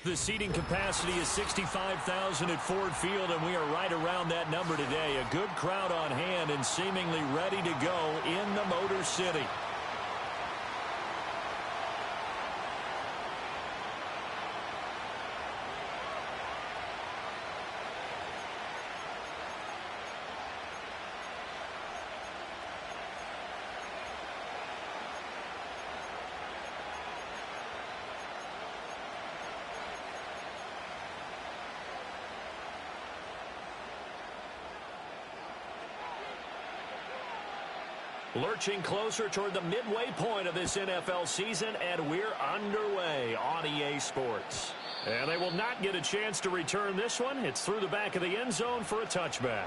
The seating capacity is 65,000 at Ford Field, and we are right around that number today. A good crowd on hand and seemingly ready to go in the Motor City. Lurching closer toward the midway point of this NFL season, and we're underway on EA Sports. And they will not get a chance to return this one. It's through the back of the end zone for a touchback.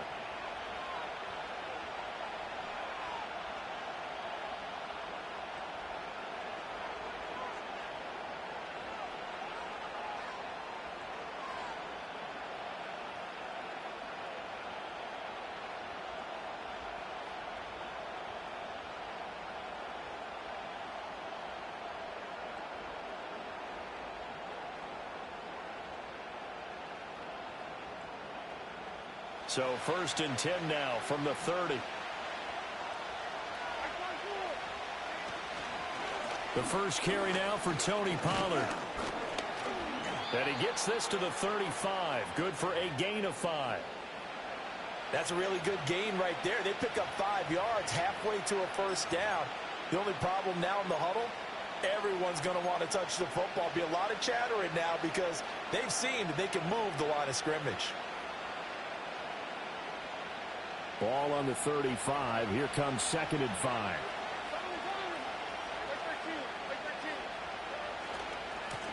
So 1st and 10 now from the 30. The first carry now for Tony Pollard. And he gets this to the 35. Good for a gain of 5. That's a really good gain right there. They pick up 5 yards halfway to a first down. The only problem now in the huddle, everyone's going to want to touch the football. Be a lot of chattering now because they've seen that they can move the line of scrimmage. Ball on the 35. Here comes 2nd and 5.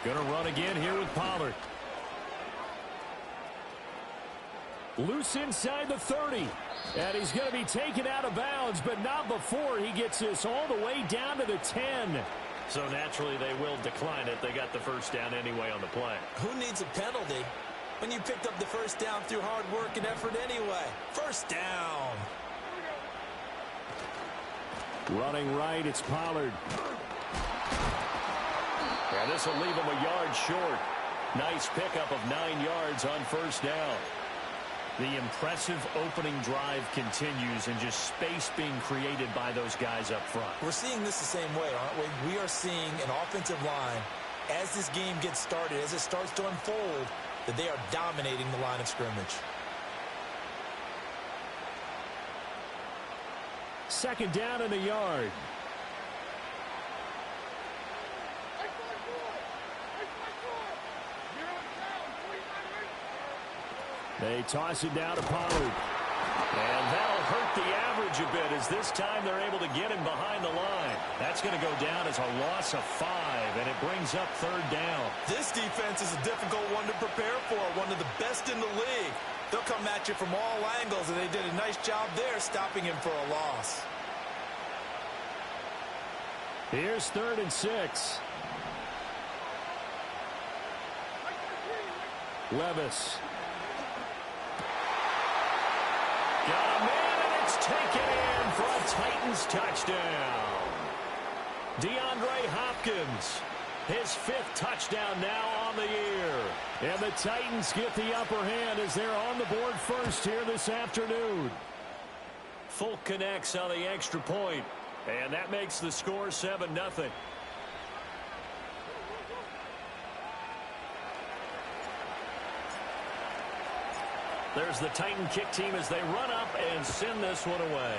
Gonna run again here with Pollard. Loose inside the 30. And he's going to be taken out of bounds, but not before he gets this all the way down to the 10. So naturally they will decline it. They got the first down anyway on the play. Who needs a penalty when you picked up the first down through hard work and effort anyway? First down. Running right, it's Pollard. And this will leave him a yard short. Nice pickup of 9 yards on first down. The impressive opening drive continues and just space being created by those guys up front. We're seeing this the same way, aren't we? We are seeing an offensive line, as this game gets started, as it starts to unfold, that they are dominating the line of scrimmage. 2nd down and a yard. They toss it down to Pollard. And that'll hurt the average a bit as this time they're able to get him behind the line. That's going to go down as a loss of 5, and it brings up 3rd down. This defense is a difficult one to prepare for, one of the best in the league. They'll come at you from all angles, and they did a nice job there stopping him for a loss. Here's 3rd and 6. Levis. Got a man, and it's taken in for a Titans touchdown. DeAndre Hopkins, his 5th touchdown now on the year. And the Titans get the upper hand as they're on the board first here this afternoon. Fulk connects on the extra point, and that makes the score 7-0. There's the Titan kick team as they run up and send this one away.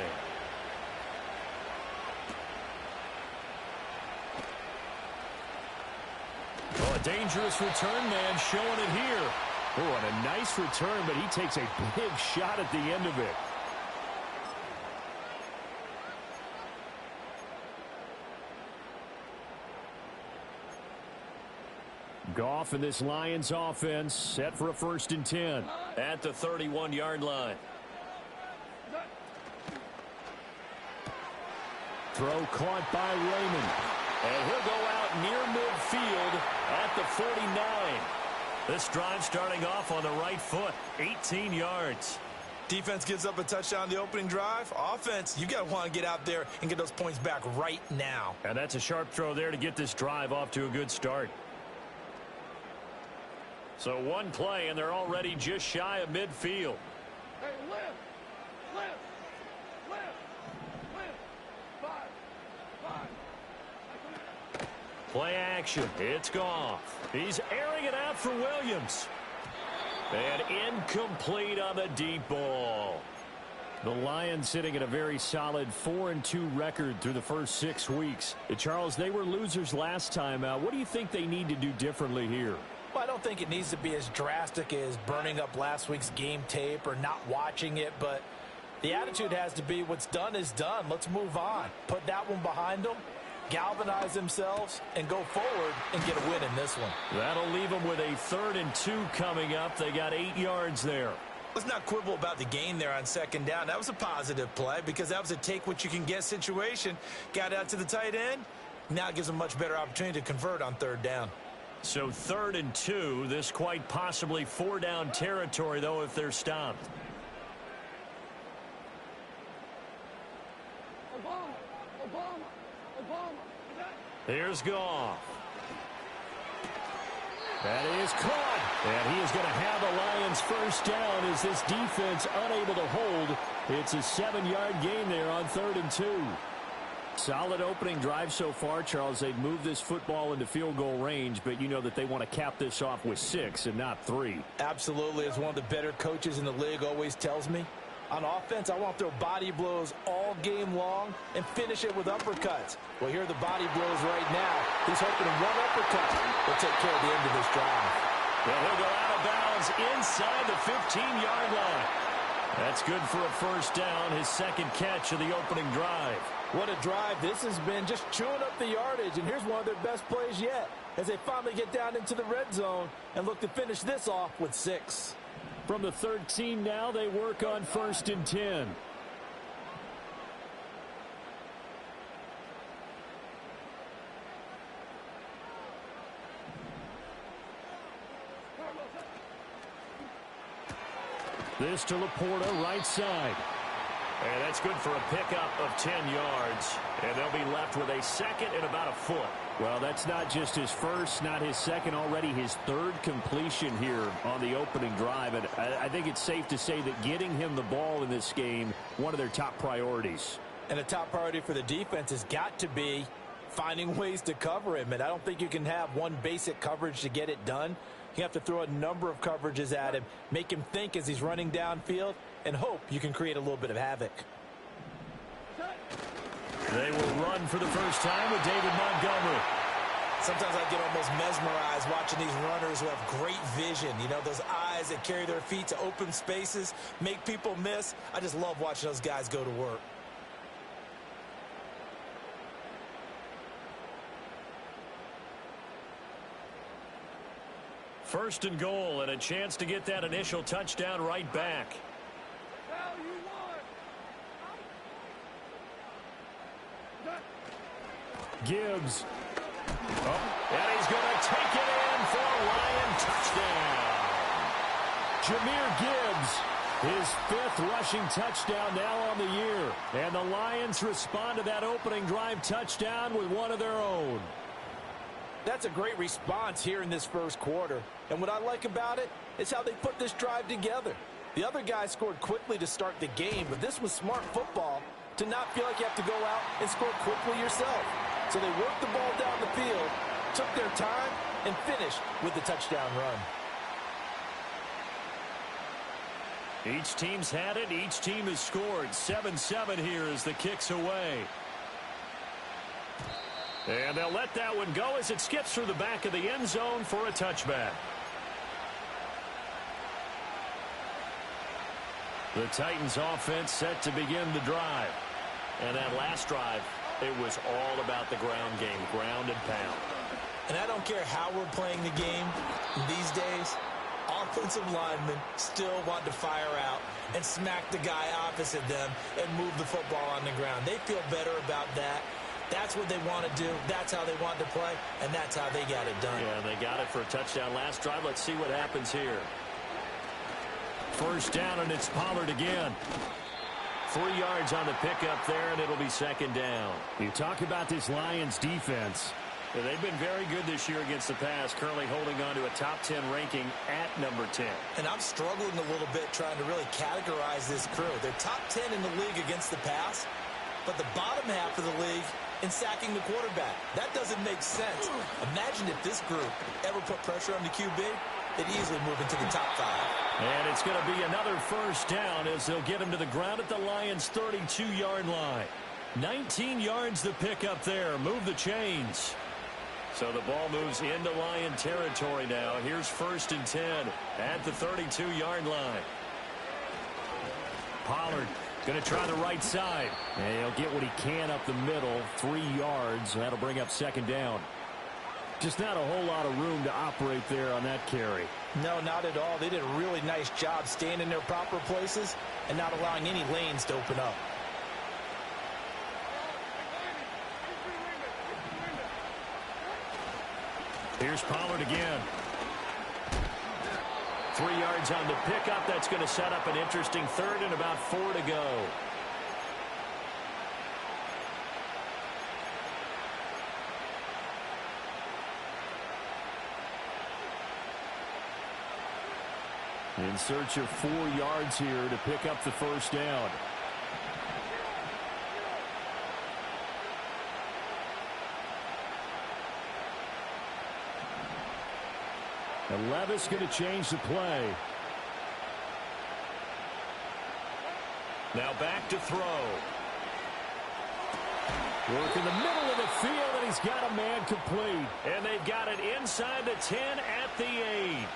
Oh, a dangerous return man showing it here. Oh, and a nice return, but he takes a big shot at the end of it. Goff and this Lions offense set for a 1st and 10 at the 31-yard line. Throw caught by Raymond. And he'll go out near midfield at the 49. This drive starting off on the right foot, 18 yards. Defense gives up a touchdown the opening drive. Offense, you got to want to get out there and get those points back right now. And that's a sharp throw there to get this drive off to a good start. So one play, and they're already just shy of midfield. Hey, lift. Play action. It's Goff. He's airing it out for Williams. And incomplete on the deep ball. The Lions sitting at a very solid 4-2 record through the first 6 weeks. Charles, they were losers last time out. What do you think they need to do differently here? Well, I don't think it needs to be as drastic as burning up last week's game tape or not watching it, but the attitude has to be what's done is done. Let's move on. Put that one behind them, galvanize themselves, and go forward and get a win in this one. That'll leave them with a 3rd and 2 coming up. They got 8 yards there. Let's not quibble about the gain there on 2nd down. That was a positive play because that was a take-what-you-can-get situation. Got out to the tight end. Now it gives them a much better opportunity to convert on 3rd down. So 3rd and 2. This quite possibly 4-down territory, though, if they're stopped. Here's Goff. That is caught. And he is going to have the Lions first down as this defense unable to hold. It's a 7-yard gain there on 3rd and 2. Solid opening drive so far, Charles. They've moved this football into field goal range, but you know that they want to cap this off with 6 and not 3. Absolutely. As one of the better coaches in the league always tells me, on offense, I want to throw body blows all game long and finish it with uppercuts. Well, here are the body blows right now. He's hoping one uppercut will take care of the end of this drive. Well, he'll go out of bounds inside the 15-yard line. That's good for a first down, his 2nd catch of the opening drive. What a drive this has been, just chewing up the yardage, and here's one of their best plays yet as they finally get down into the red zone and look to finish this off with 6. From the 13 now, they work on 1st and 10. This to Laporta, right side. And that's good for a pickup of 10 yards. And they'll be left with a 2nd and about a foot. Well, that's not just his first, not his second, already his 3rd completion here on the opening drive. And I think it's safe to say that getting him the ball in this game, one of their top priorities. And a top priority for the defense has got to be finding ways to cover him. And I don't think you can have one basic coverage to get it done. You have to throw a number of coverages at him, make him think as he's running downfield, and hope you can create a little bit of havoc. They will run for the first time with David Montgomery. Sometimes I get almost mesmerized watching these runners who have great vision. You know, those eyes that carry their feet to open spaces, make people miss. I just love watching those guys go to work. First and goal, and a chance to get that initial touchdown right back. Gibbs. And he's going to take it in for a Lion touchdown. Jahmyr Gibbs, his 5th rushing touchdown now on the year. And the Lions respond to that opening drive touchdown with one of their own. That's a great response here in this first quarter. And what I like about it is how they put this drive together. The other guys scored quickly to start the game, but this was smart football to not feel like you have to go out and score quickly yourself. So they worked the ball down the field, took their time, and finished with the touchdown run. Each team's had it. Each team has scored. 7-7 here as the kick's away. And they'll let that one go as it skips through the back of the end zone for a touchback. The Titans offense set to begin the drive. And that last drive, it was all about the ground game, ground and pound. And I don't care how we're playing the game these days, offensive linemen still want to fire out and smack the guy opposite them and move the football on the ground. They feel better about that. That's what they want to do. That's how they want to play, and that's how they got it done. Yeah, they got it for a touchdown last drive. Let's see what happens here. First down, and it's Pollard again. 3 yards on the pickup there, and it'll be 2nd down. You talk about this Lions defense. Yeah, they've been very good this year against the pass, currently holding on to a top 10 ranking at number 10. And I'm struggling a little bit trying to really categorize this crew. They're top 10 in the league against the pass, but the bottom half of the league in sacking the quarterback. That doesn't make sense. Imagine if this group ever put pressure on the QB, they'd easily move into the top 5. And it's going to be another first down as they'll get him to the ground at the Lions' 32-yard line. 19 yards to pick up there. Move the chains. So the ball moves into Lion territory now. Here's 1st and 10 at the 32-yard line. Pollard going to try the right side. And he'll get what he can up the middle. 3 yards. That'll bring up 2nd down. Just not a whole lot of room to operate there on that carry. No, not at all. They did a really nice job staying in their proper places and not allowing any lanes to open up. Here's Pollard again. 3 yards on the pickup. That's going to set up an interesting 3rd and about 4 to go. In search of 4 yards here to pick up the first down. And Levis going to change the play. Now back to throw. Work in the middle of the field, and he's got a man complete. And they've got it inside the 10 at the 8.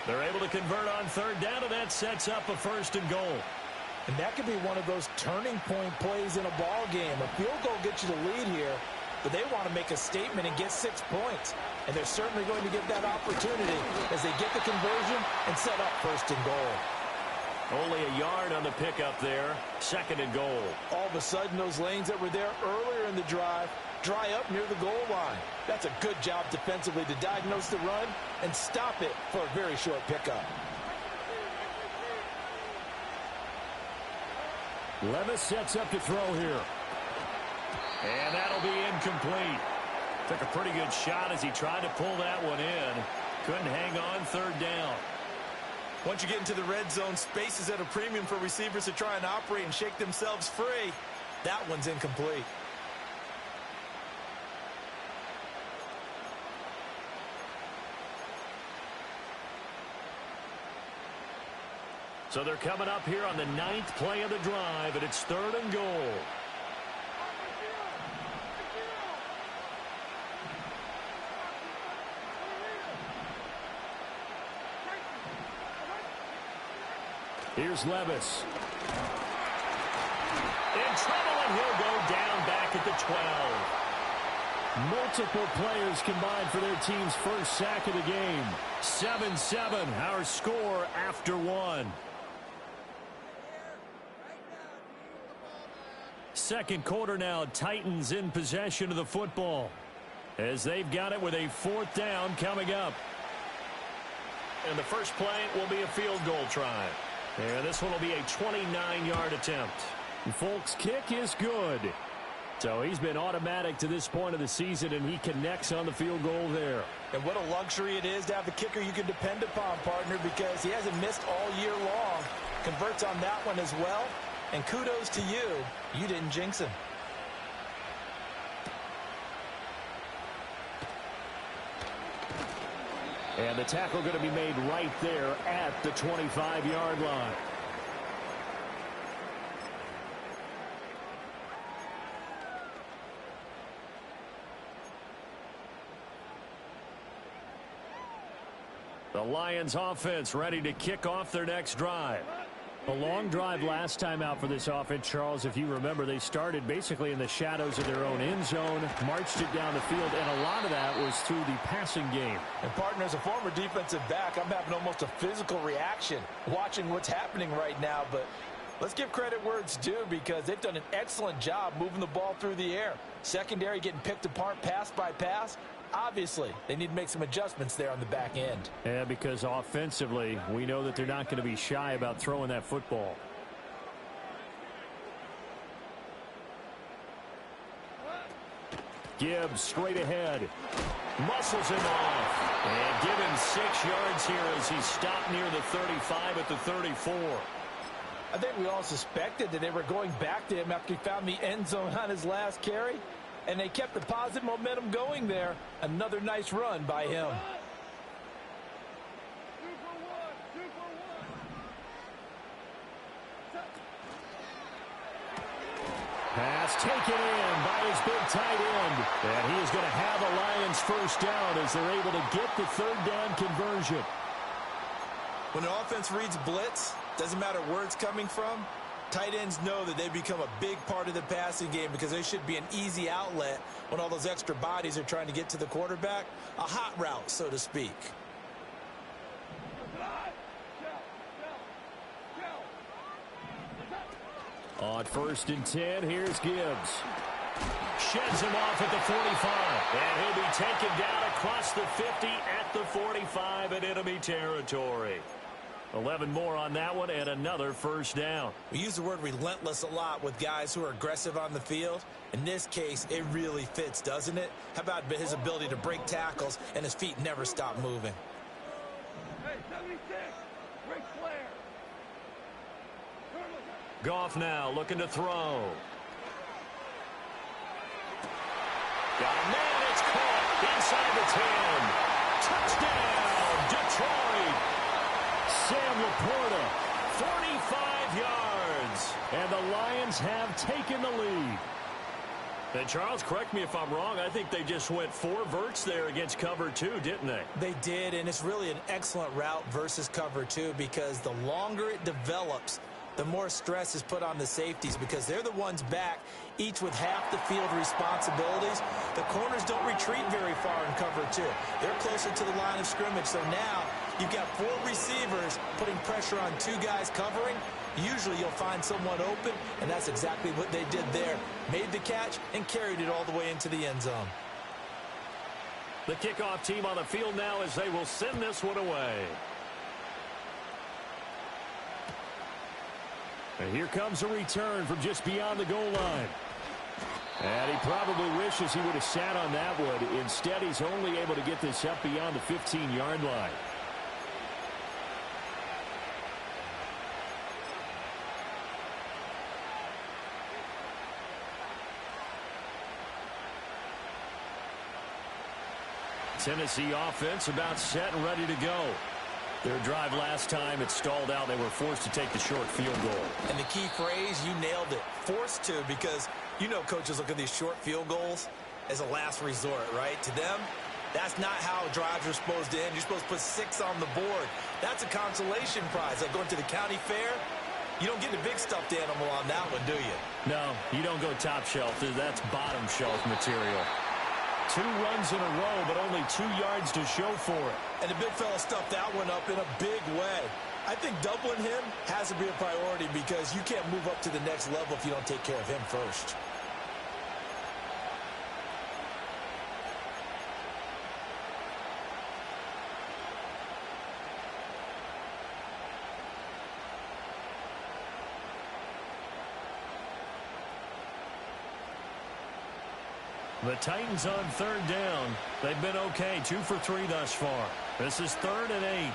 They're able to convert on 3rd down, and that sets up a 1st and goal. And that could be one of those turning point plays in a ball game. A field goal gets you the lead here, but they want to make a statement and get 6 points. And they're certainly going to get that opportunity as they get the conversion and set up 1st and goal. Only a yard on the pickup there. 2nd and goal. All of a sudden, those lanes that were there earlier in the drive dry up near the goal line. That's a good job defensively to diagnose the run and stop it for a very short pickup. Levis sets up to throw here. And that'll be incomplete. Took a pretty good shot as he tried to pull that one in. Couldn't hang on 3rd down. Once you get into the red zone, space is at a premium for receivers to try and operate and shake themselves free. That one's incomplete. So they're coming up here on the 9th play of the drive, and it's 3rd and goal. Here's Levis. In trouble, and he'll go down back at the 12. Multiple players combined for their team's first sack of the game. 7-7, our score after 1. Second quarter now, Titans in possession of the football as they've got it with a 4th down coming up. And the first play will be a field goal try. And this one will be a 29-yard attempt. Folks' kick is good. So he's been automatic to this point of the season, and he connects on the field goal there. And what a luxury it is to have a kicker you can depend upon, partner, because he hasn't missed all year long. Converts on that one as well. And kudos to you. You didn't jinx him. And the tackle going to be made right there at the 25-yard line. The Lions offense ready to kick off their next drive. A long drive last time out for this offense, Charles. If you remember, they started basically in the shadows of their own end zone, marched it down the field, and a lot of that was through the passing game. And partner, as a former defensive back, I'm having almost a physical reaction watching what's happening right now. But let's give credit where it's due, because they've done an excellent job moving the ball through the air. Secondary getting picked apart pass by pass. Obviously, they need to make some adjustments there on the back end. Yeah, because offensively, we know that they're not going to be shy about throwing that football. Gibbs straight ahead. Muscles him off. And give him 6 yards here as he stopped near the 35 at the 34. I think we all suspected that they were going back to him after he found the end zone on his last carry. And they kept the positive momentum going there. Another nice run by him. Pass taken in by his big tight end. And he is going to have the Lions first down as they're able to get the 3rd down conversion. When an offense reads blitz, doesn't matter where it's coming from, tight ends know that they become a big part of the passing game because they should be an easy outlet when all those extra bodies are trying to get to the quarterback. A hot route, so to speak. On 1st and 10, here's Gibbs. Sheds him off at the 45. And he'll be taken down across the 50 at the 45 in enemy territory. 11 more on that one and another first down. We use the word relentless a lot with guys who are aggressive on the field. In this case, it really fits, doesn't it? How about his ability to break tackles and his feet never stop moving? Hey, 76, Ric Flair. Goff now looking to throw. Got a man, it's caught inside the 10. Touchdown, Detroit. Sam Laporta, 45 yards. And the Lions have taken the lead. And Charles, correct me if I'm wrong, I think they just went 4 verts there against cover 2, didn't they? They did, and it's really an excellent route versus cover 2 because the longer it develops, the more stress is put on the safeties because they're the ones back, each with half the field responsibilities. The corners don't retreat very far in cover 2. They're closer to the line of scrimmage, so now you've got 4 receivers putting pressure on 2 guys covering. Usually you'll find someone open, and that's exactly what they did there. Made the catch and carried it all the way into the end zone. The kickoff team on the field now as they will send this one away. And here comes a return from just beyond the goal line. And he probably wishes he would have sat on that one. Instead, he's only able to get this up beyond the 15-yard line. Tennessee offense about set and ready to go. Their drive last time, it stalled out. They were forced to take the short field goal. And the key phrase, you nailed it. Forced to, because you know coaches look at these short field goals as a last resort, right? To them, that's not how drives are supposed to end. You're supposed to put 6 on the board. That's a consolation prize. Like going to the county fair, you don't get the big stuffed animal on that one, do you? No, you don't go top shelf. That's bottom shelf material. 2 runs in a row, but only 2 yards to show for it. And the big fella stuffed that one up in a big way. I think doubling him has to be a priority because you can't move up to the next level if you don't take care of him first. The Titans on 3rd down. They've been okay. 2 for 3 thus far. This is 3rd and 8.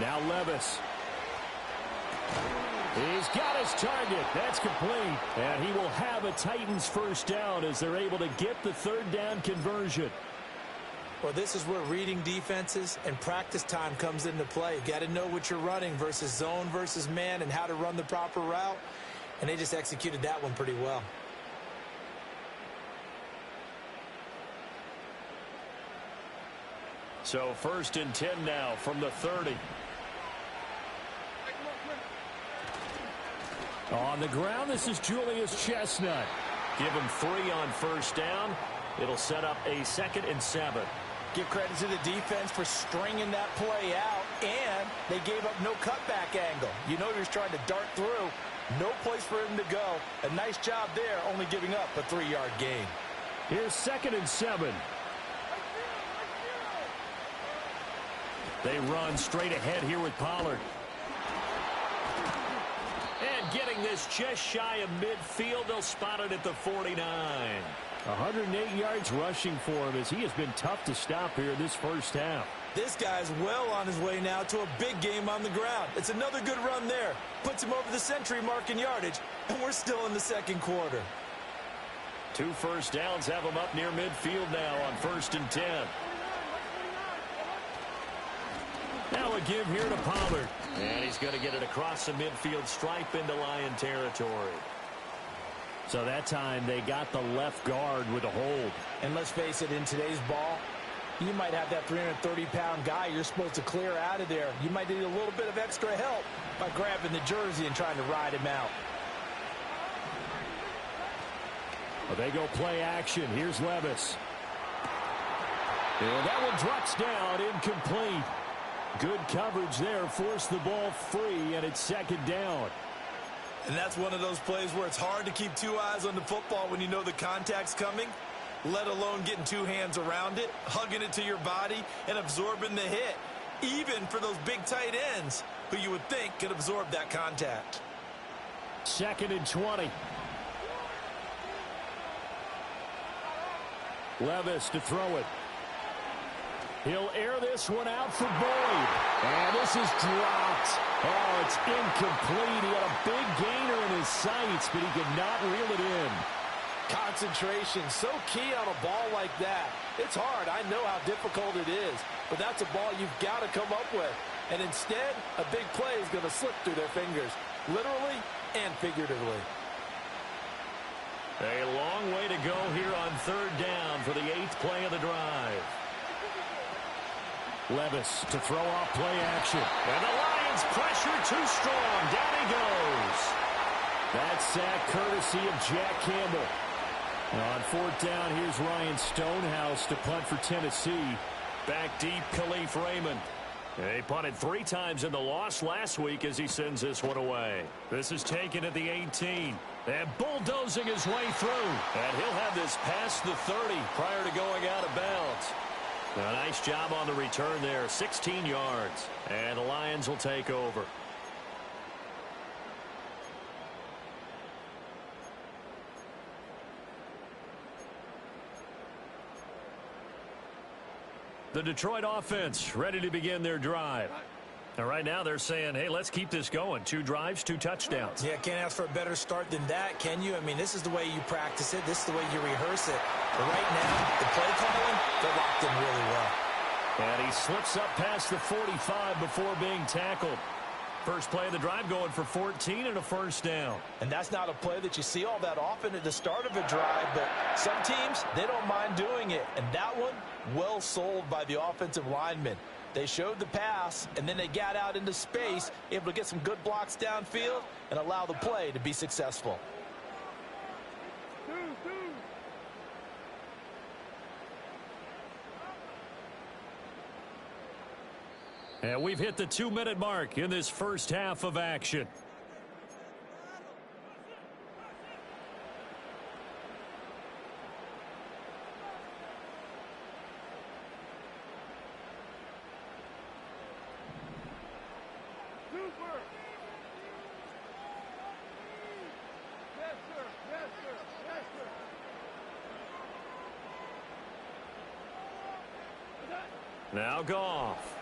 Now Levis. He's got his target. That's complete. And he will have a Titans first down as they're able to get the 3rd down conversion. Well, this is where reading defenses and practice time comes into play. You got to know what you're running versus zone versus man and how to run the proper route. And they just executed that one pretty well. So 1st and 10 now from the 30. On the ground, this is Julius Chestnut. Give him 3 on 1st down. It'll set up a 2nd and 7. Give credit to the defense for stringing that play out, and they gave up no cutback angle. You know he was trying to dart through. No place for him to go. A nice job there, only giving up a 3-yard gain. Here's 2nd and 7. They run straight ahead here with Pollard. And getting this just shy of midfield, they'll spot it at the 49. 108 yards rushing for him as he has been tough to stop here this first half. This guy's well on his way now to a big game on the ground. It's another good run there. Puts him over the century mark in yardage, and we're still in the second quarter. 2 first downs have him up near midfield now on 1st and 10. Now a give here to Pollard. And he's going to get it across the midfield stripe into Lion territory. So that time they got the left guard with a hold. And let's face it, in today's ball, you might have that 330-pound guy you're supposed to clear out of there. You might need a little bit of extra help by grabbing the jersey and trying to ride him out. Well, they go play action. Here's Levis. And that one drops down, incomplete. Good coverage there, forced the ball free, and it's 2nd down. And that's one of those plays where it's hard to keep 2 eyes on the football when you know the contact's coming, let alone getting 2 hands around it, hugging it to your body, and absorbing the hit, even for those big tight ends who you would think could absorb that contact. 2nd and 20. Levis to throw it. He'll air this one out for Boyd. And this is dropped. Oh, it's incomplete. He had a big gainer in his sights, but he could not reel it in. Concentration, so key on a ball like that. It's hard. I know how difficult it is. But that's a ball you've got to come up with. And instead, a big play is going to slip through their fingers, literally and figuratively. A long way to go here on 3rd down for the 8th play of the drive. Levis to throw off play action. And the Lions pressure too strong. Down he goes. That sack courtesy of Jack Campbell. On 4th down, here's Ryan Stonehouse to punt for Tennessee. Back deep, Khalif Raymond. They punted 3 times in the loss last week as he sends this one away. This is taken at the 18. And bulldozing his way through. And he'll have this past the 30 prior to going out of bounds. A nice job on the return there, 16 yards. And the Lions will take over. The Detroit offense ready to begin their drive. And right now they're saying, hey, let's keep this going. 2 drives, 2 touchdowns. Yeah, can't ask for a better start than that, can you? I mean, this is the way you practice it. This is the way you rehearse it. But right now, the play calling, they're locked in really well. And he slips up past the 45 before being tackled. First play of the drive going for 14 and a first down. And that's not a play that you see all that often at the start of a drive, but some teams, they don't mind doing it. And that one, well sold by the offensive lineman. They showed the pass, and then they got out into space, able to get some good blocks downfield and allow the play to be successful. And we've hit the 2-minute mark in this first half of action. Now Goff.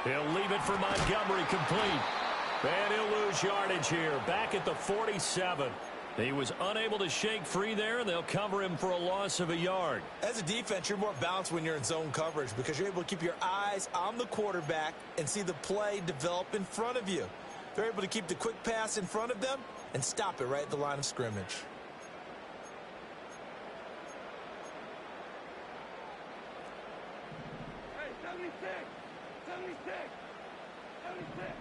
He'll leave it for Montgomery complete. And he'll lose yardage here. Back at the 47. He was unable to shake free there, and they'll cover him for a loss of a yard. As a defense, you're more balanced when you're in zone coverage because you're able to keep your eyes on the quarterback and see the play develop in front of you. They're able to keep the quick pass in front of them and stop it right at the line of scrimmage. Hey, 76! 76! 76!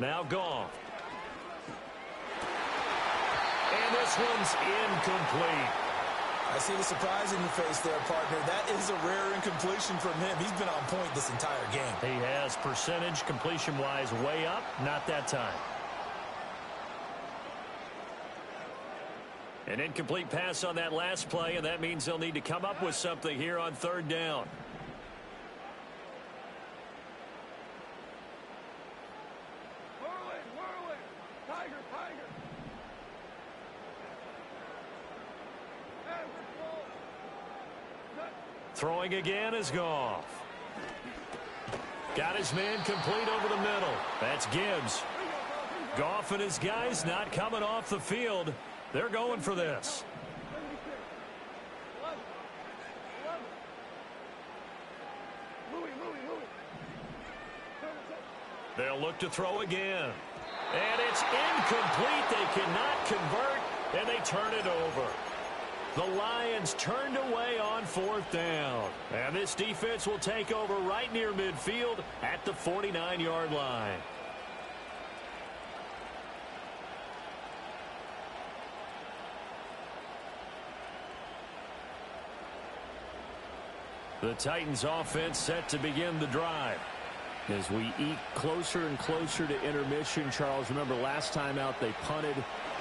Now Goff. And this one's incomplete. I see the surprise in your face there, partner. That is a rare incompletion from him. He's been on point this entire game. He has percentage completion-wise way up, not that time. An incomplete pass on that last play, and that means they'll need to come up with something here on 3rd down. Hurley! Throwing again is Goff. Got his man complete over the middle. That's Gibbs. Goff and his guys not coming off the field. They're going for this. They'll look to throw again. And it's incomplete. They cannot convert, and they turn it over. The Lions turned away on 4th down. And this defense will take over right near midfield at the 49-yard line. The Titans offense set to begin the drive. As we eke closer and closer to intermission, Charles, remember last time out they punted.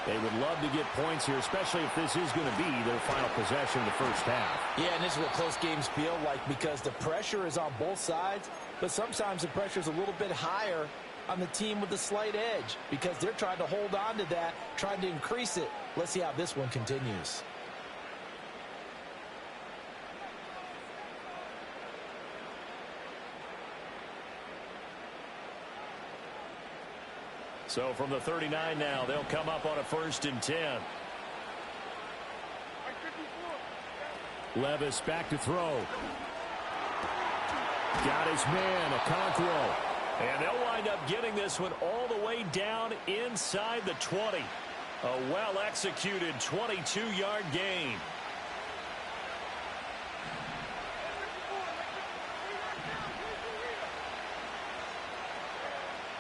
They would love to get points here, especially if this is going to be their final possession of the first half. Yeah, and this is what close games feel like because the pressure is on both sides, but sometimes the pressure is a little bit higher on the team with the slight edge because they're trying to hold on to that, trying to increase it. Let's see how this one continues. So from the 39 now, they'll come up on a 1st and 10. Levis back to throw. Got his man, Okonkwo. And they'll wind up getting this one all the way down inside the 20. A well-executed 22-yard gain.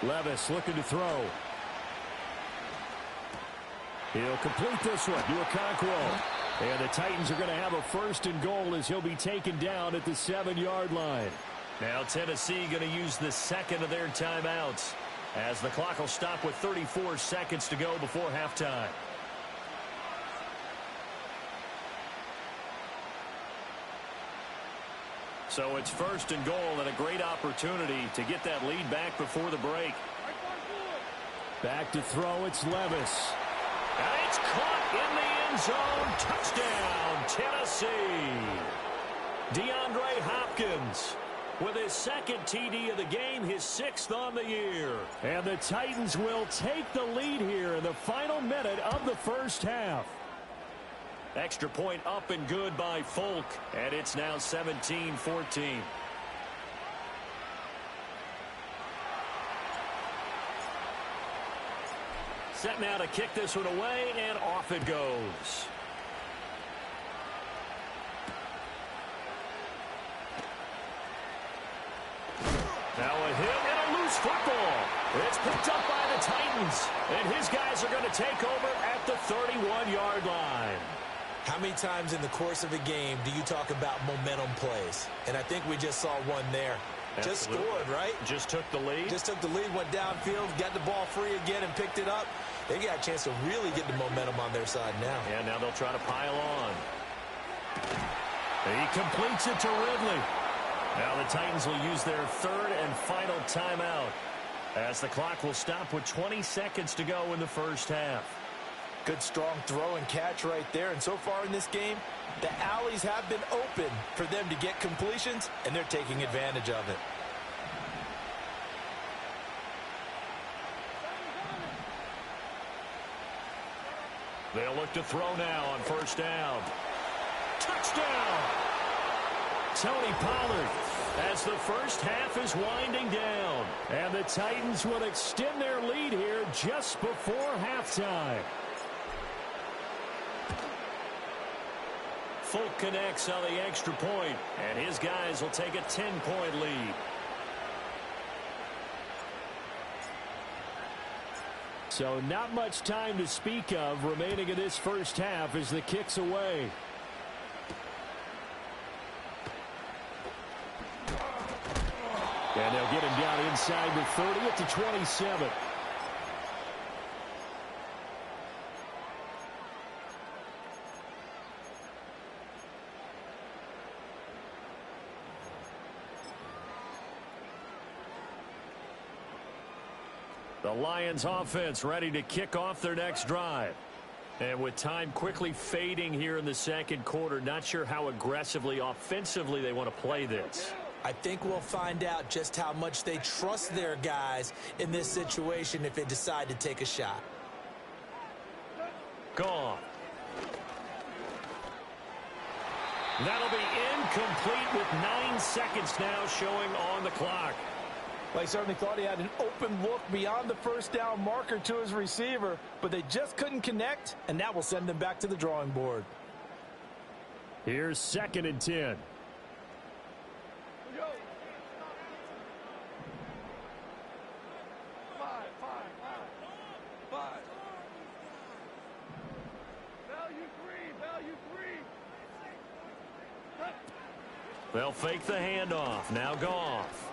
Levis looking to throw. He'll complete this one to Okonkwo. And the Titans are going to have a 1st and goal as he'll be taken down at the 7-yard line. Now Tennessee going to use the second of their timeouts as the clock will stop with 34 seconds to go before halftime. So it's 1st and goal and a great opportunity to get that lead back before the break. Back to throw, it's Levis. And it's caught in the end zone. Touchdown, Tennessee. DeAndre Hopkins with his 2nd TD of the game, his 6th on the year. And the Titans will take the lead here in the final minute of the first half. Extra point up and good by Folk, and it's now 17-14. Set now to kick this one away, and off it goes. Now a hit and a loose football. It's picked up by the Titans, and his guys are going to take over at the 31-yard line. How many times in the course of a game do you talk about momentum plays? And I think we just saw one there. Absolutely. Just scored, right? Just took the lead. Just took the lead, went downfield, got the ball free again and picked it up. They got a chance to really get the momentum on their side now. Yeah, now they'll try to pile on. He completes it to Ridley. Now the Titans will use their 3rd and final timeout as the clock will stop with 20 seconds to go in the first half. Good strong throw and catch right there. And so far in this game, the alleys have been open for them to get completions, and they're taking advantage of it. They'll look to throw now on 1st down. Touchdown! Tony Pollard as the first half is winding down. And the Titans will extend their lead here just before halftime. Folk connects on the extra point, and his guys will take a 10-point lead. So not much time to speak of remaining in this first half as the kick's away. And they'll get him down inside the 30 at the 27. The Lions offense ready to kick off their next drive. And with time quickly fading here in the second quarter, not sure how aggressively, offensively they want to play this. I think we'll find out just how much they trust their guys in this situation if they decide to take a shot. Gone. That'll be incomplete with 9 seconds now showing on the clock. Well, he certainly thought he had an open look beyond the first down marker to his receiver, but they just couldn't connect, and that will send them back to the drawing board. Here's 2nd and 10. They'll fake the handoff. Now Goff.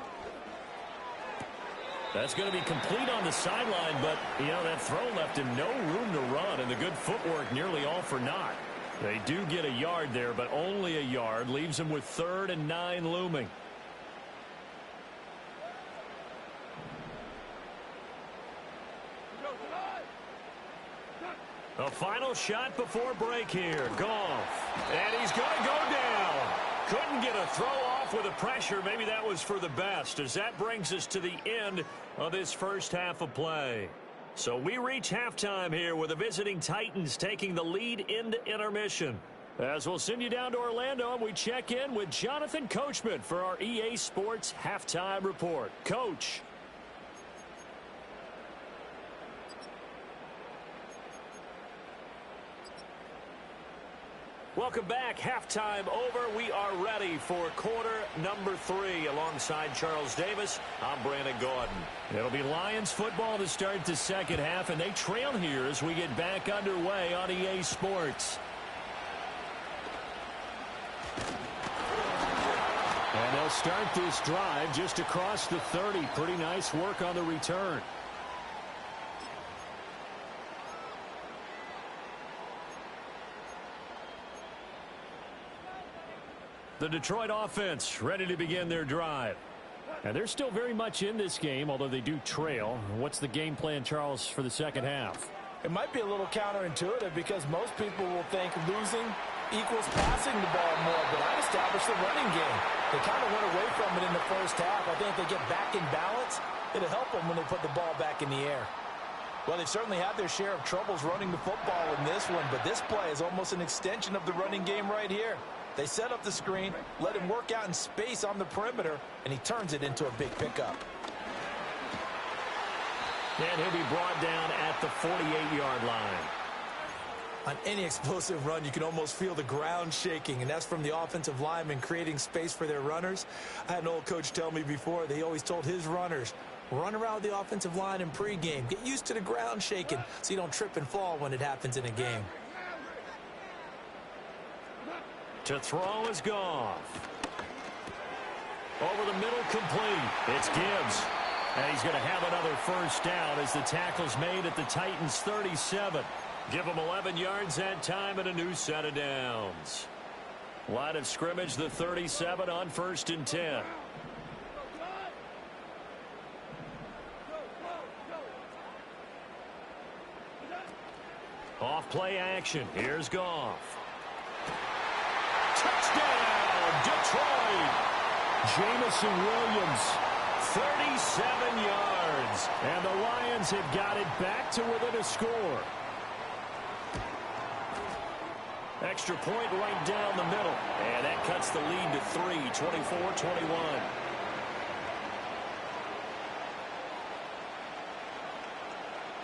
That's going to be complete on the sideline, but, that throw left him no room to run, and the good footwork nearly all for naught. They do get a yard there, but only a yard. Leaves them with 3rd and 9 looming. A final shot before break here. Goff. And he's going to go down. Couldn't get a throw off with the pressure. Maybe that was for the best, as that brings us to the end of this first half of play. So we reach halftime here with the visiting Titans taking the lead into intermission. As we'll send you down to Orlando, and we check in with Jonathan Coachman for our EA Sports Halftime Report. Coach. Welcome back. Halftime over. We are ready for quarter number 3. Alongside Charles Davis, I'm Brandon Gaudin. It'll be Lions football to start the second half, and they trail here as we get back underway on EA Sports. And they'll start this drive just across the 30. Pretty nice work on the return. The Detroit offense ready to begin their drive. And they're still very much in this game, although they do trail. What's the game plan, Charles, for the second half? It might be a little counterintuitive because most people will think losing equals passing the ball more, but I'd establish the running game. They kind of went away from it in the first half. I think if they get back in balance, it'll help them when they put the ball back in the air. Well, they've certainly had their share of troubles running the football in this one, but this play is almost an extension of the running game right here. They set up the screen, let him work out in space on the perimeter, and he turns it into a big pickup. And he'll be brought down at the 48-yard line. On any explosive run, you can almost feel the ground shaking, and that's from the offensive linemen creating space for their runners. I had an old coach tell me before, they always told his runners, run around the offensive line in pregame. Get used to the ground shaking so you don't trip and fall when it happens in a game. To throw is Goff. Over the middle, complete. It's Gibbs. And he's going to have another first down as the tackle's made at the Titans' 37. Give them 11 yards that time and a new set of downs. Line of scrimmage, the 37 on 1st and 10. Off play action. Here's Goff. Touchdown, Detroit. Jamison Williams, 37 yards. And the Lions have got it back to within a score. Extra point right down the middle. And that cuts the lead to 3, 24-21.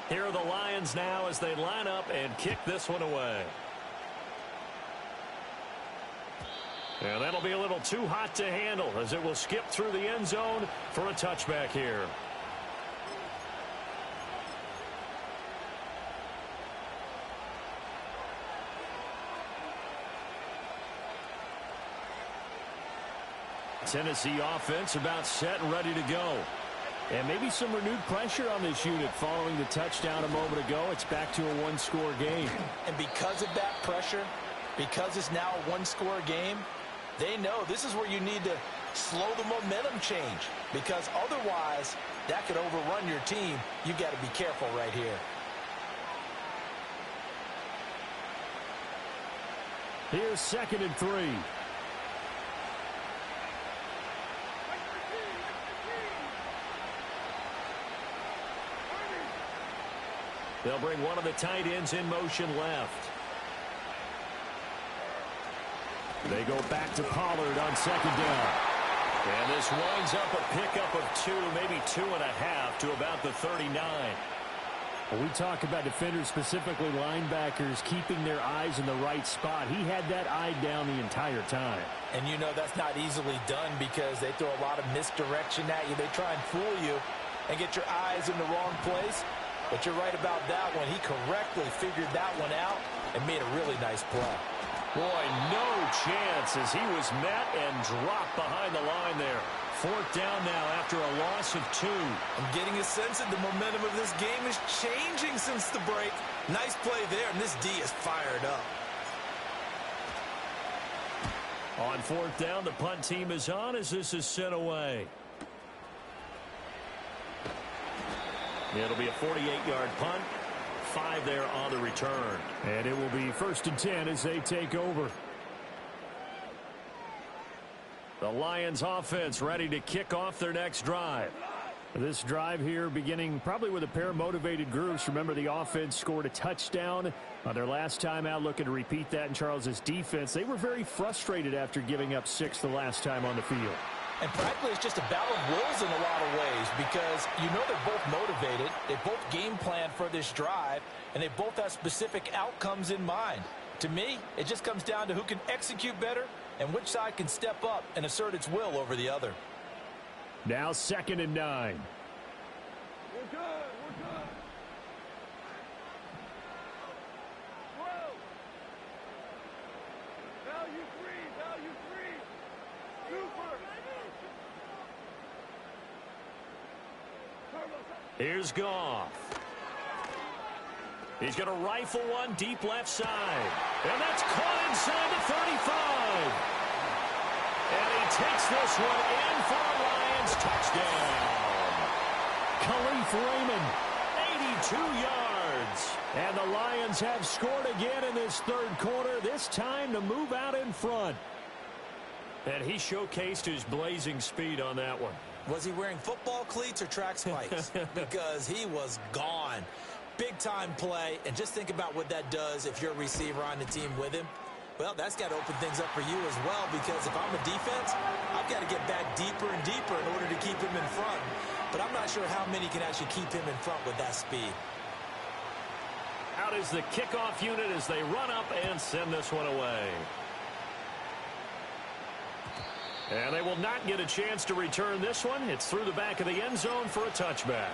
Here are the Lions now as they line up and kick this one away. And that'll be a little too hot to handle as it will skip through the end zone for a touchback here. Tennessee offense about set and ready to go. And maybe some renewed pressure on this unit following the touchdown a moment ago. It's back to a one-score game. And because of that pressure, because it's now a one-score game, they know this is where you need to slow the momentum change, because otherwise that could overrun your team. You got to be careful right here. Here's 2nd and 3. They'll bring one of the tight ends in motion left. They go back to Pollard on 2nd down. And this winds up a pickup of 2, maybe 2.5 to about the 39. When we talk about defenders, specifically linebackers, keeping their eyes in the right spot, he had that eye down the entire time. And you know that's not easily done because they throw a lot of misdirection at you. They try and fool you and get your eyes in the wrong place. But you're right about that one. He correctly figured that one out and made a really nice play. Boy, no chance as he was met and dropped behind the line there. 4th down now after a loss of 2. I'm getting a sense that the momentum of this game is changing since the break. Nice play there, and this D is fired up. On 4th down, the punt team is on as this is sent away. It'll be a 48-yard punt. 5 there on the return. And it will be 1st and 10 as they take over. The Lions offense ready to kick off their next drive. This drive here beginning probably with a pair of motivated groups. Remember, the offense scored a touchdown on their last time out, looking to repeat that in Charles's defense. They were very frustrated after giving up 6 the last time on the field. And frankly, it's just a battle of wills in a lot of ways because you know they're both motivated. They both game plan for this drive, and they both have specific outcomes in mind. To me, it just comes down to who can execute better and which side can step up and assert its will over the other. Now 2nd and 9. We're good. We're good. Whoa. Value 3. Value 3. Super. Here's Goff. He's going to rifle one deep left side. And that's caught inside the 35. And he takes this one in for a Lions touchdown. Khalif Raymond, 82 yards. and the Lions have scored again in this 3rd quarter, this time to move out in front. And he showcased his blazing speed on that one. Was he wearing football cleats or track spikes? Because he was gone. Big-time play, and just think about what that does if you're a receiver on the team with him. Well, that's got to open things up for you as well, because if I'm a defense, I've got to get back deeper and deeper in order to keep him in front. But I'm not sure how many can actually keep him in front with that speed. Out is the kickoff unit as they run up and send this one away. And they will not get a chance to return this one. It's through the back of the end zone for a touchback.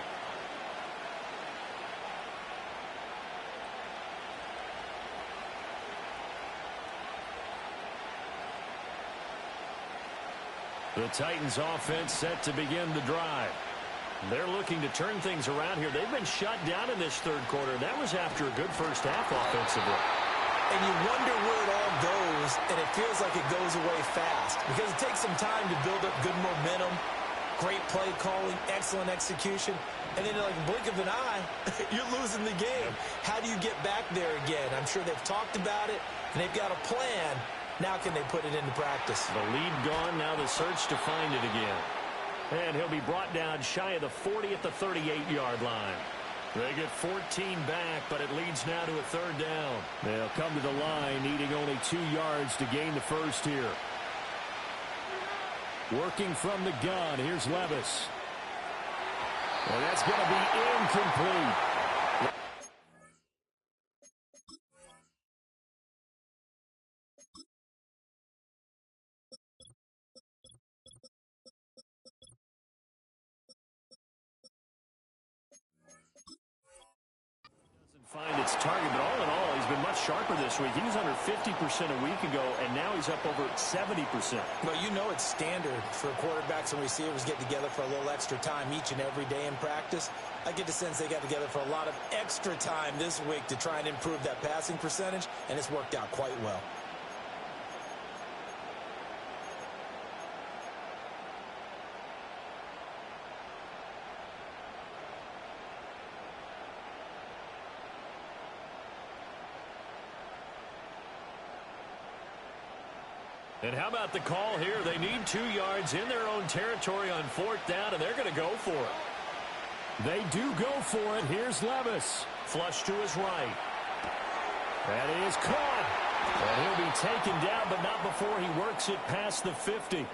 The Titans offense set to begin the drive. They're looking to turn things around here. They've been shut down in this 3rd quarter. That was after a good first half offensively. And you wonder where it all goes, and it feels like it goes away fast because it takes some time to build up good momentum, great play calling, excellent execution, and then like a blink of an eye, you're losing the game. How do you get back there again? I'm sure they've talked about it, and they've got a plan. Now can they put it into practice? The lead gone, now the search to find it again. And he'll be brought down shy of the 40 at the 38-yard line. They get 14 back, but it leads now to a 3rd down. They'll come to the line, needing only 2 yards to gain the first here. Working from the gun, here's Levis. And that's going to be incomplete. Find its target, but all in all, he's been much sharper this week. He was under 50% a week ago, and now he's up over 70%. Well, you know it's standard for quarterbacks and receivers get together for a little extra time each and every day in practice. I get the sense they got together for a lot of extra time this week to try and improve that passing percentage, and it's worked out quite well. And how about the call here? They need 2 yards in their own territory on 4th down, and they're going to go for it. They do go for it. Here's Levis. Flush to his right. That is caught. And he'll be taken down, but not before he works it past the 50.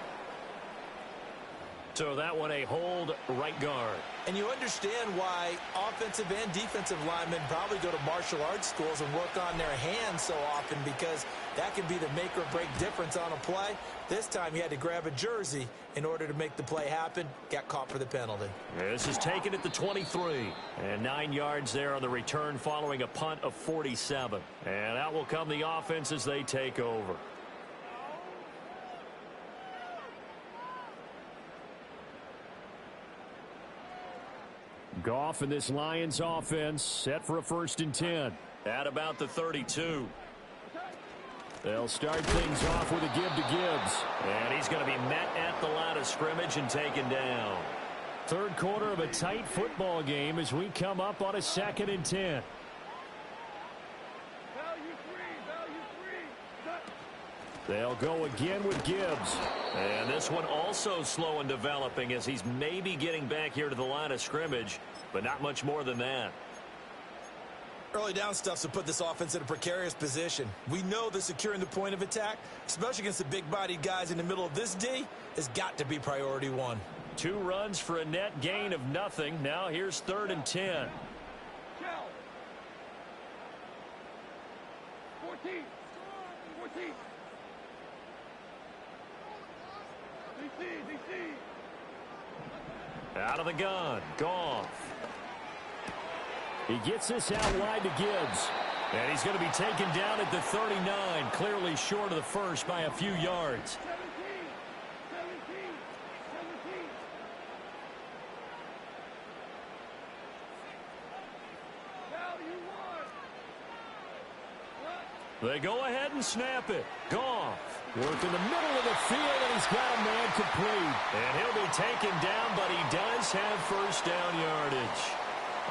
So that one a hold right guard. And you understand why offensive and defensive linemen probably go to martial arts schools and work on their hands so often, because that can be the make or break difference on a play. This time he had to grab a jersey in order to make the play happen. Got caught for the penalty. This is taken at the 23. And 9 yards there on the return following a punt of 47. And out will come the offense as they take over. Goff and this Lions offense set for a 1st and 10. At about the 32. They'll start things off with a give to Gibbs. And he's going to be met at the line of scrimmage and taken down. 3rd quarter of a tight football game as we come up on a 2nd and 10. They'll go again with Gibbs. And this one also slow in developing as he's maybe getting back here to the line of scrimmage, but not much more than that. Early down stuff's to put this offense in a precarious position. We know that securing the point of attack, especially against the big-bodied guys in the middle of this D, has got to be priority 1. 2 runs for a net gain of nothing. Now here's 3rd and 10. 14. DC. Out of the gun. Goff. He gets this out wide to Gibbs. And he's going to be taken down at the 39, clearly short of the first by a few yards. 17. They go ahead and snap it. Goff. Work in the middle of the field, and he's got a man complete. And he'll be taken down, but he does have 1st down yardage.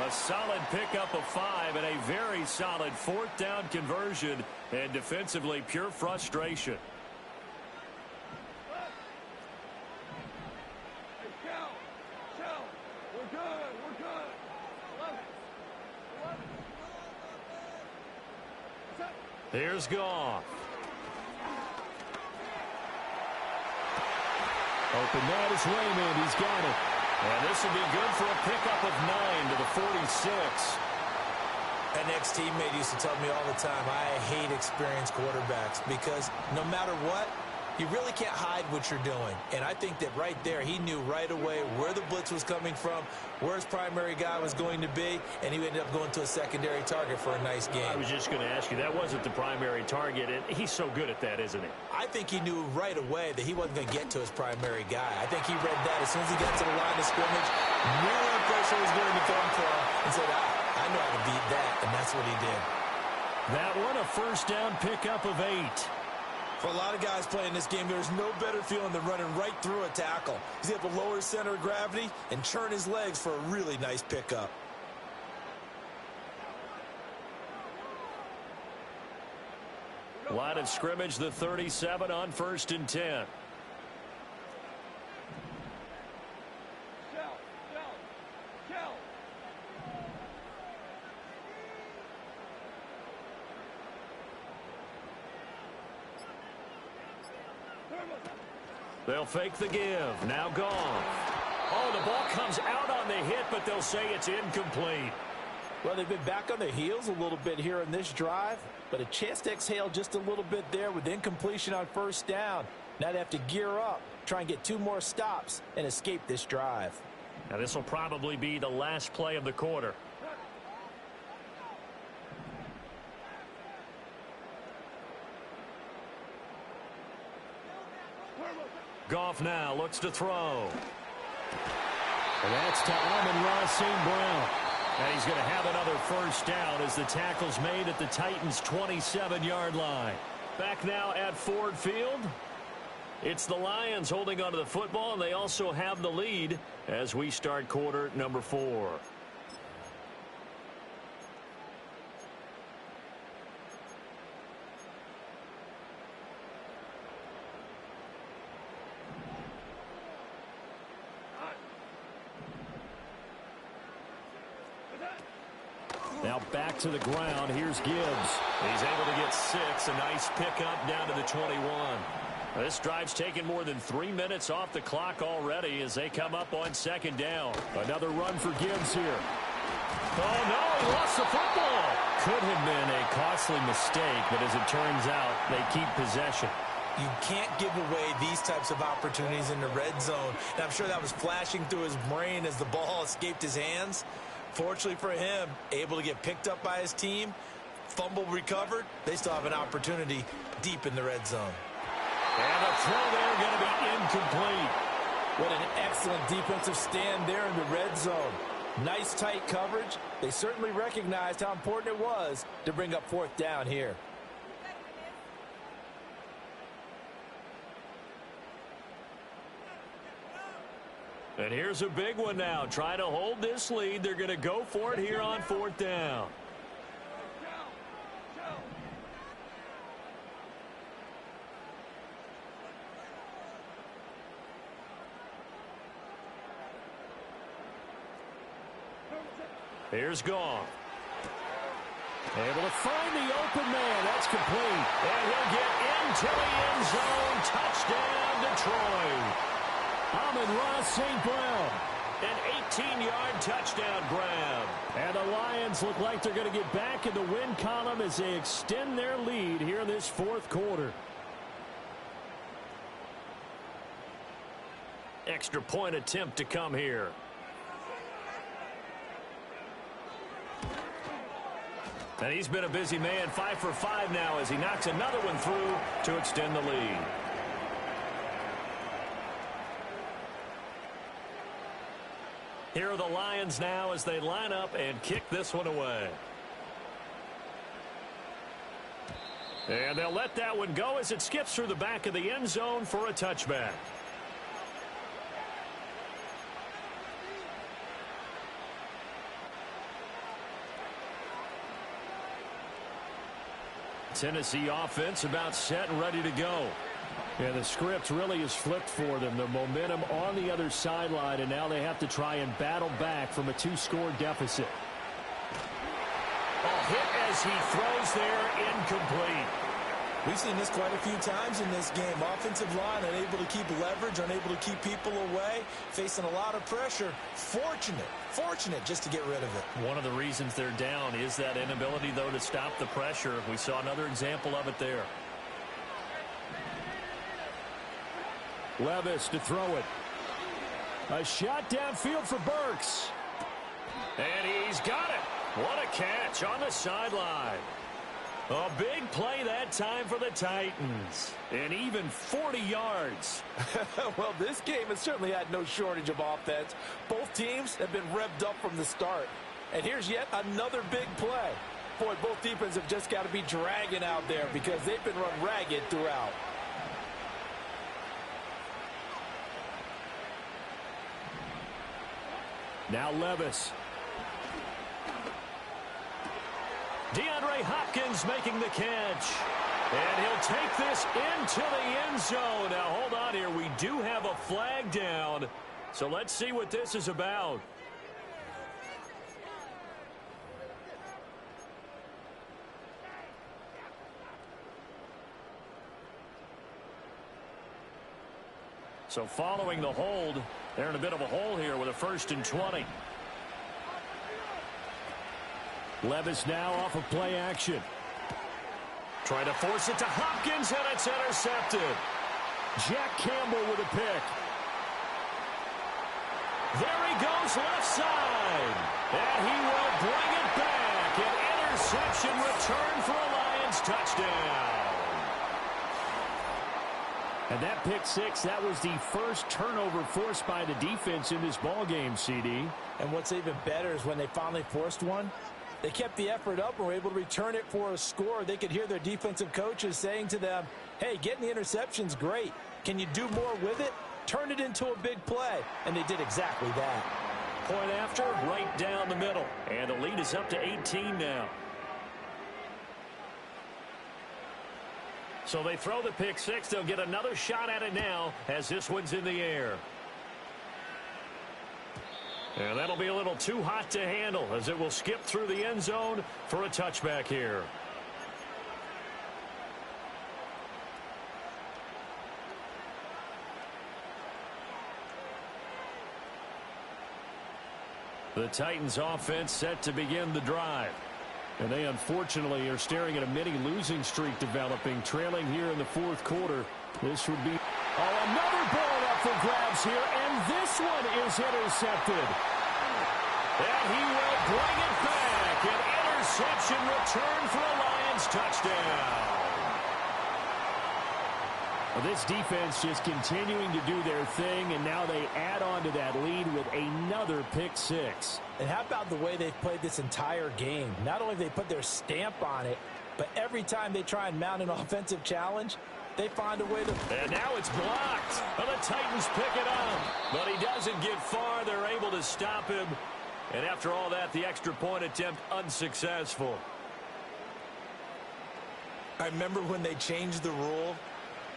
A solid pickup of 5 and a very solid 4th down conversion. And defensively, pure frustration. Hey, Shell. We're good. 11. Here's Goff. Open man is Raymond. He's got it. And this will be good for a pickup of 9 to the 46. An ex-teammate used to tell me all the time, I hate experienced quarterbacks, because no matter what, you really can't hide what you're doing. And I think that right there, he knew right away where the blitz was coming from, where his primary guy was going to be, and he ended up going to a secondary target for a nice game. I was just going to ask you, that wasn't the primary target, and he's so good at that, isn't he? I think he knew right away that he wasn't going to get to his primary guy. I think he read that as soon as he got to the line of scrimmage, knew where the pressure was going to come from, and said, I know how to beat that, and that's what he did. That one, a 1st down pickup of 8. For a lot of guys playing this game, there's no better feeling than running right through a tackle. He's able to lower his center of gravity and churn his legs for a really nice pickup. Line of scrimmage, the 37 on 1st and 10. Shell. They'll fake the give. Now Goff. Oh, the ball comes out on the hit, but they'll say it's incomplete. Well, they've been back on their heels a little bit here in this drive, but a chance to exhale just a little bit there with incompletion on 1st down. Now they have to gear up, try and get 2 more stops, and escape this drive. Now this will probably be the last play of the quarter. Goff now looks to throw. And that's to Amon-Ra St. Brown. And he's going to have another 1st down as the tackle's made at the Titans' 27-yard line. Back now at Ford Field. It's the Lions holding onto the football, and they also have the lead as we start quarter number 4. Now back to the ground. Here's Gibbs. He's able to get 6. A nice pickup down to the 21. This drive's taken more than 3 minutes off the clock already as they come up on second down. Another run for Gibbs here. Oh, no, he lost the football. Could have been a costly mistake, but as it turns out, they keep possession. You can't give away these types of opportunities in the red zone. And I'm sure that was flashing through his brain as the ball escaped his hands. Fortunately for him, able to get picked up by his team, fumble recovered. They still have an opportunity deep in the red zone. And the throw there going to be incomplete. What an excellent defensive stand there in the red zone. Nice tight coverage. They certainly recognized how important it was to bring up fourth down here. And here's a big one now. Trying to hold this lead. They're going to go for it here on fourth down. Here's Goff. Able to find the open man. That's complete. And he'll get into the end zone. Touchdown, Detroit. Amon-Ra St. Brown. An 18-yard touchdown grab. And the Lions look like they're going to get back in the win column as they extend their lead here in this fourth quarter. Extra point attempt to come here. And he's been a busy man, 5 for 5 now as he knocks another one through to extend the lead. Here are the Lions now as they line up and kick this one away. And they'll let that one go as it skips through the back of the end zone for a touchback. Tennessee offense about set and ready to go. Yeah, the script really is flipped for them. The momentum on the other sideline, and now they have to try and battle back from a 2-score deficit. A hit as he throws there, incomplete. We've seen this quite a few times in this game. Offensive line unable to keep leverage, unable to keep people away, facing a lot of pressure. Fortunate just to get rid of it. One of the reasons they're down is that inability, though, to stop the pressure. We saw another example of it there. Levis to throw it. A shot downfield for Burks. And he's got it. What a catch on the sideline. A big play that time for the Titans. And even 40 yards. Well, this game has certainly had no shortage of offense. Both teams have been revved up from the start. And here's yet another big play. Boy, both defenses have just got to be dragging out there because they've been run ragged throughout. Now Levis. DeAndre Hopkins making the catch. And he'll take this into the end zone. Now, hold on here. We do have a flag down. So let's see what this is about. So following the hold, they're in a bit of a hole here with a 1st and 20. Levis now off of play action. Trying to force it to Hopkins, and it's intercepted. Jack Campbell with a pick. There he goes left side. And he will bring it back. An interception return for a Lions touchdown. And that pick six, that was the first turnover forced by the defense in this ballgame, CD. And what's even better is when they finally forced one, they kept the effort up and were able to return it for a score. They could hear their defensive coaches saying to them, hey, getting the interception's great. Can you do more with it? Turn it into a big play. And they did exactly that. Point after, right down the middle. And the lead is up to 18 now. So they throw the pick six. They'll get another shot at it now as this one's in the air. And that'll be a little too hot to handle as it will skip through the end zone for a touchback here. The Titans offense set to begin the drive. And they unfortunately are staring at a mini losing streak developing, trailing here in the fourth quarter. This would be another ball up for grabs here, and this one is intercepted. And he will bring it back. An interception return for a Lions touchdown. This defense just continuing to do their thing, and now they add on to that lead with another pick six. And how about the way they've played this entire game? Not only have they put their stamp on it, but every time they try and mount an offensive challenge, they find a way to... And now it's blocked. Well, the Titans pick it up, but he doesn't get far. They're able to stop him. And after all that, the extra point attempt unsuccessful. I remember when they changed the rule,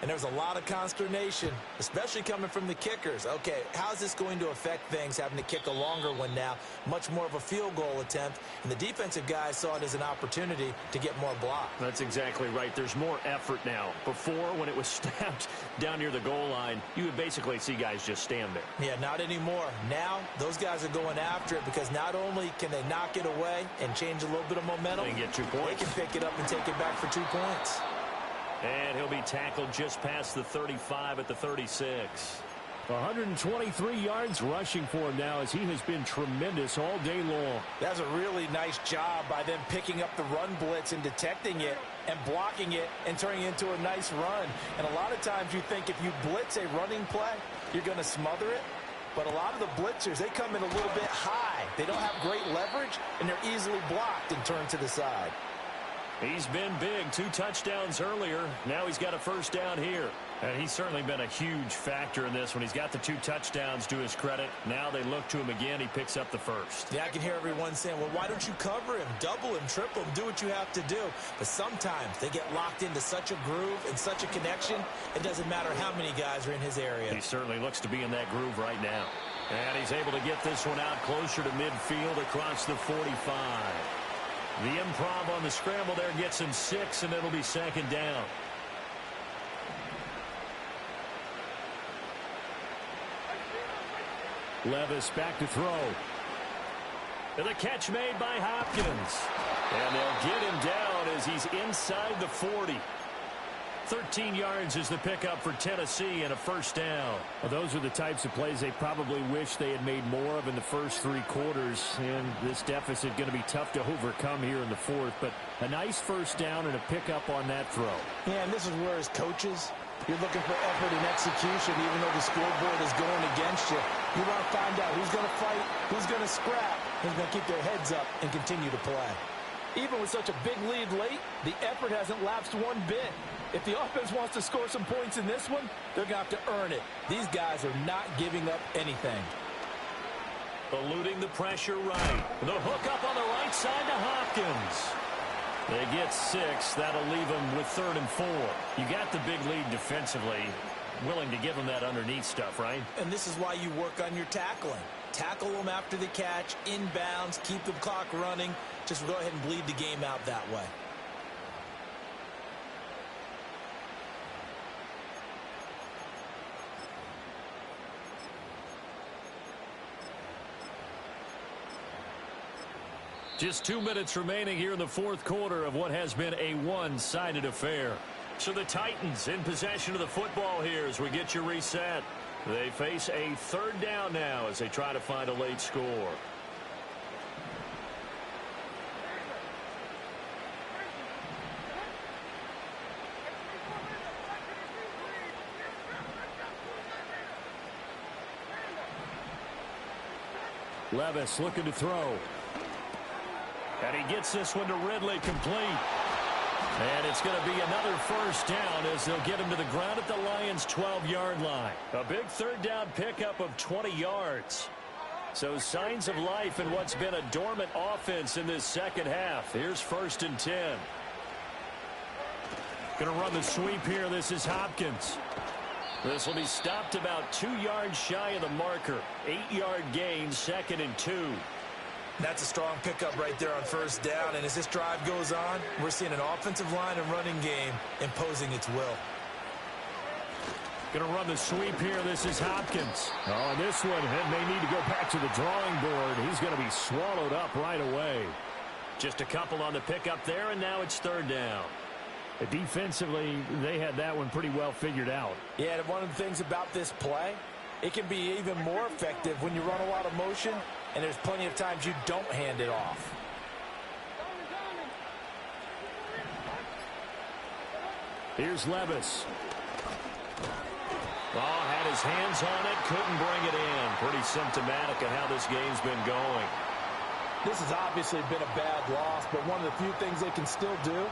and there was a lot of consternation, especially coming from the kickers. Okay, how's this going to affect things, having to kick a longer one now, much more of a field goal attempt, and the defensive guys saw it as an opportunity to get more blocks. That's exactly right. There's more effort now. Before, when it was snapped down near the goal line, you would basically see guys just stand there. Yeah, not anymore. Now, those guys are going after it because not only can they knock it away and change a little bit of momentum, they get 2 points. They can pick it up and take it back for 2 points. And he'll be tackled just past the 35 at the 36. 123 yards rushing for him now as he has been tremendous all day long. That's a really nice job by them picking up the run blitz and detecting it and blocking it and turning it into a nice run. And a lot of times you think if you blitz a running play, you're going to smother it. But a lot of the blitzers, they come in a little bit high. They don't have great leverage, and they're easily blocked and turned to the side. He's been big. 2 touchdowns earlier. Now he's got a first down here. And he's certainly been a huge factor in this when he's got the 2 touchdowns to his credit. Now they look to him again. He picks up the first. Yeah, I can hear everyone saying, well, why don't you cover him, double him, triple him, do what you have to do. But sometimes they get locked into such a groove and such a connection, it doesn't matter how many guys are in his area. He certainly looks to be in that groove right now. And he's able to get this one out closer to midfield across the 45. The improv on the scramble there gets him 6, and it'll be second down. Levis back to throw. And the catch made by Hopkins. And they'll get him down as he's inside the 40. 13 yards is the pickup for Tennessee and a first down. Well, those are the types of plays they probably wish they had made more of in the first 3 quarters. And this deficit going to be tough to overcome here in the fourth. But a nice first down and a pickup on that throw. Yeah, and this is where as coaches, you're looking for effort and execution even though the scoreboard is going against you. You want to find out who's going to fight, who's going to scrap, who's going to keep their heads up and continue to play. Even with such a big lead late, the effort hasn't lapsed one bit. If the offense wants to score some points in this one, they're going to have to earn it. These guys are not giving up anything. Eluding the pressure right. The hook up on the right side to Hopkins. They get 6. That'll leave them with 3rd and 4. You got the big lead defensively. Willing to give them that underneath stuff, right? And this is why you work on your tackling. Tackle them after the catch, inbounds, keep the clock running. Just go ahead and bleed the game out that way. Just 2 minutes remaining here in the fourth quarter of what has been a one-sided affair. So the Titans in possession of the football here as we get you reset. They face a 3rd down now as they try to find a late score. Levis looking to throw. And he gets this one to Ridley complete. And it's going to be another first down as they'll get him to the ground at the Lions' 12-yard line. A big 3rd down pickup of 20 yards. So signs of life in what's been a dormant offense in this second half. Here's 1st and 10. Going to run the sweep here. This is Hopkins. This will be stopped about 2 yards shy of the marker. 8-yard gain, 2nd and 2. That's a strong pickup right there on first down. And as this drive goes on, we're seeing an offensive line and running game imposing its will. Going to run the sweep here. This is Hopkins. Oh, and this one may need to go back to the drawing board. He's going to be swallowed up right away. Just a couple on the pickup there, and now it's 3rd down. Defensively, they had that one pretty well figured out. Yeah, and one of the things about this play, it can be even more effective when you run a lot of motion, and there's plenty of times you don't hand it off. Here's Levis. Oh, had his hands on it, couldn't bring it in. Pretty symptomatic of how this game's been going. This has obviously been a bad loss, but one of the few things they can still do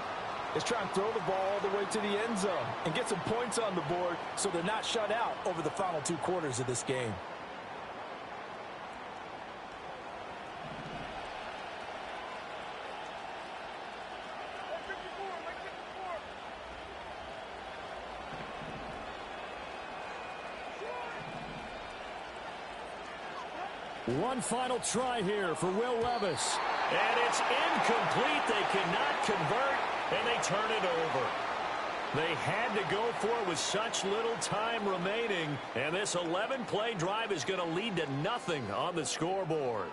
is try and throw the ball all the way to the end zone and get some points on the board so they're not shut out over the final 2 quarters of this game. One final try here for Will Levis. And it's incomplete. They cannot convert, and they turn it over. They had to go for it with such little time remaining, and this 11-play drive is going to lead to nothing on the scoreboard.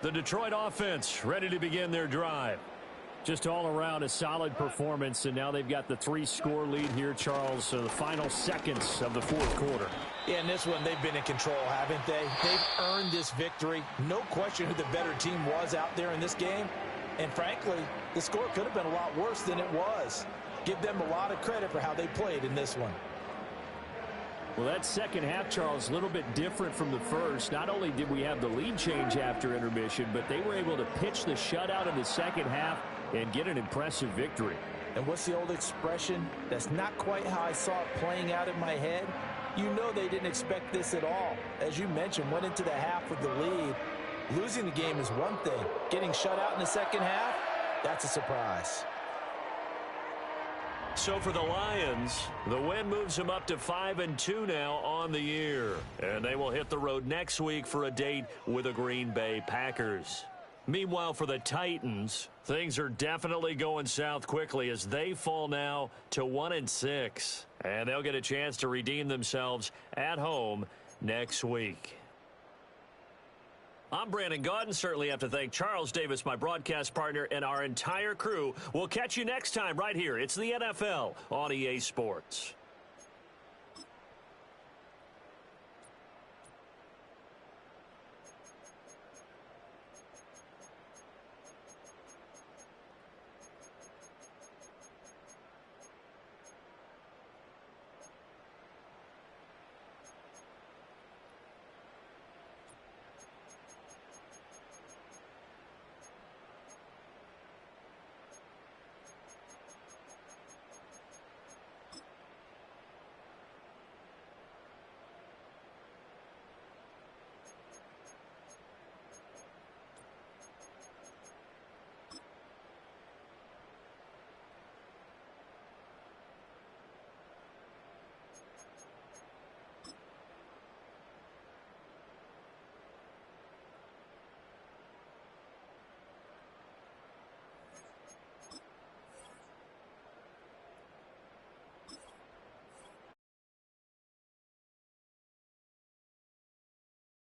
The Detroit offense ready to begin their drive. Just all around a solid performance, and now they've got the 3-score lead here, Charles, so the final seconds of the 4th quarter. Yeah, in this one, they've been in control, haven't they? They've earned this victory. No question who the better team was out there in this game. And frankly, the score could have been a lot worse than it was. Give them a lot of credit for how they played in this one. Well, that second half, Charles, a little bit different from the first. Not only did we have the lead change after intermission, but they were able to pitch the shutout in the second half and get an impressive victory. And what's the old expression? That's not quite how I saw it playing out in my head. You know they didn't expect this at all. As you mentioned, went into the half with the lead. Losing the game is one thing. Getting shut out in the second half, that's a surprise. So for the Lions, the win moves them up to 5-2 now on the year. And they will hit the road next week for a date with the Green Bay Packers. Meanwhile, for the Titans, things are definitely going south quickly as they fall now to 1-6. And they'll get a chance to redeem themselves at home next week. I'm Brandon Gaudin. Certainly have to thank Charles Davis, my broadcast partner, and our entire crew. We'll catch you next time right here. It's the NFL on EA Sports.